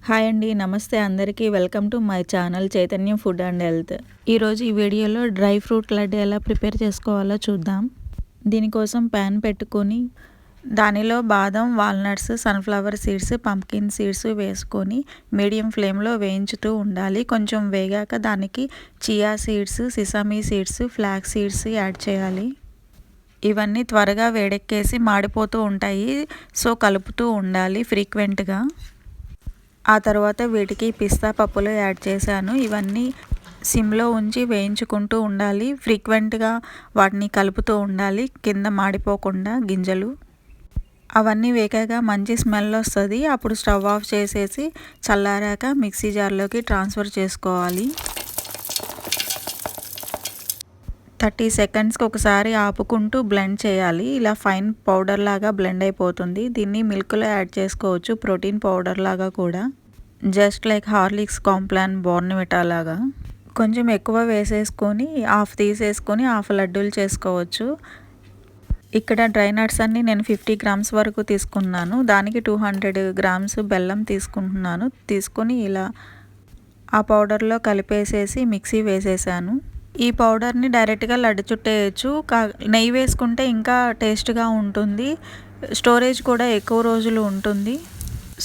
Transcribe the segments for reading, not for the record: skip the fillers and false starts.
Hi అండి, నమస్తే అందరికీ. వెల్కమ్ టు మై ఛానల్ చైతన్యం ఫుడ్ అండ్ హెల్త్. ఈరోజు ఈ వీడియోలో డ్రై ఫ్రూట్ లడ్డు ఎలా ప్రిపేర్ చేసుకోవాలో చూద్దాం. దీనికోసం ప్యాన్ పెట్టుకొని దానిలో బాదం, walnuts, sunflower seeds, pumpkin seeds వేసుకొని మీడియం ఫ్లేమ్లో వేయించుతూ ఉండాలి. కొంచెం వేగాక దానికి chia seeds, sesame seeds, flax seeds add చేయాలి. ఇవన్నీ త్వరగా వేడెక్కేసి మాడిపోతూ ఉంటాయి, సో కలుపుతూ ఉండాలి ఫ్రీక్వెంట్గా. ఆ తర్వాత వీటికి పిస్తా పప్పులు యాడ్ చేశాను. ఇవన్నీ సిమ్లో ఉంచి వేయించుకుంటూ ఉండాలి. ఫ్రీక్వెంట్గా వాటిని కలుపుతూ ఉండాలి, కింద మాడిపోకుండా గింజలు. అవన్నీ వేగాక మంచి స్మెల్ వస్తుంది. అప్పుడు స్టవ్ ఆఫ్ చేసేసి చల్లారాక మిక్సీ జార్లోకి ట్రాన్స్ఫర్ చేసుకోవాలి. 30 సెకండ్స్కి ఒకసారి ఆపుకుంటూ బ్లెండ్ చేయాలి. ఇలా ఫైన్ పౌడర్ లాగా బ్లెండ్ అయిపోతుంది. దీన్ని మిల్క్లో యాడ్ చేసుకోవచ్చు, ప్రోటీన్ పౌడర్ లాగా కూడా. Just like Horlicks, Complan, Bournvita లాగా. కొంచెం ఎక్కువ వేసేసుకొని హాఫ్ తీసేసుకొని హాఫ్ లడ్డూలు చేసుకోవచ్చు. ఇక్కడ డ్రై నట్స్ అన్నీ నేను 50 గ్రామ్స్ వరకు తీసుకున్నాను. దానికి 200 గ్రామ్స్ బెల్లం తీసుకుంటున్నాను. తీసుకొని ఇలా ఆ పౌడర్లో కలిపేసేసి మిక్సీ వేసేసాను. ఈ పౌడర్ని డైరెక్ట్గా లడ్డు చుట్టేయచ్చు. నెయ్యి వేసుకుంటే ఇంకా టేస్ట్గా ఉంటుంది, స్టోరేజ్ కూడా ఎక్కువ రోజులు ఉంటుంది.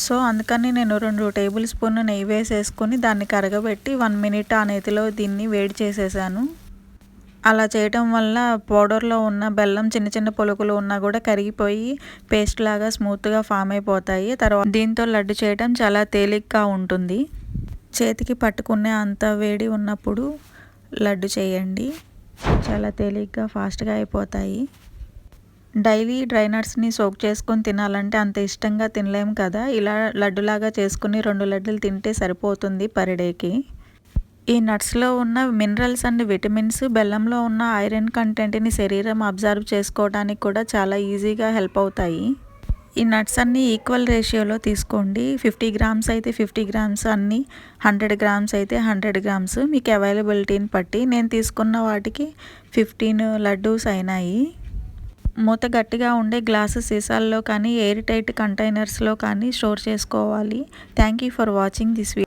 సో అందుకని నేను 2 టేబుల్ స్పూన్ నెయ్యి వేసేసుకొని దాన్ని కరగబెట్టి 1 మినిట్ ఆ నేతిలో దీన్ని వేడి చేసేసాను. అలా చేయటం వల్ల పౌడర్లో ఉన్న బెల్లం చిన్న చిన్న పొలుకులు ఉన్నా కూడా కరిగిపోయి పేస్ట్ లాగా స్మూత్గా ఫామ్ అయిపోతాయి. తర్వాత దీంతో లడ్డు చేయటం చాలా తేలిగ్గా ఉంటుంది. చేతికి పట్టుకునే అంత వేడి ఉన్నప్పుడు లడ్డు చేయండి, చాలా తేలిగ్గా ఫాస్ట్గా అయిపోతాయి. డైలీ డ్రై నట్స్ని సోక్ చేసుకొని తినాలంటే అంత ఇష్టంగా తినలేము కదా. ఇలా లడ్డులాగా చేసుకుని 2 లడ్డులు తింటే సరిపోతుంది పర్ డేకి. ఈ నట్స్లో ఉన్న మినరల్స్ అండ్ విటమిన్స్ బెల్లంలో ఉన్న ఐరన్ కంటెంట్ని శరీరం అబ్జర్వ్ చేసుకోవడానికి కూడా చాలా ఈజీగా హెల్ప్ అవుతాయి. ఈ నట్స్ అన్నీ ఈక్వల్ రేషియోలో తీసుకోండి. 50 గ్రామ్స్ అయితే 50 గ్రామ్స్, అన్నీ 100 గ్రామ్స్ అయితే 100 గ్రామ్స్, మీకు అవైలబిలిటీని బట్టి. నేను తీసుకున్న వాటికి 15 లడ్డూస్ అయినాయి. మూత గట్టిగా ఉండే గ్లాసు సీసాల్లో కానీ ఎయిర్ టైట్ కంటైనర్స్లో కానీ స్టోర్ చేసుకోవాలి. Thank you for watching this video.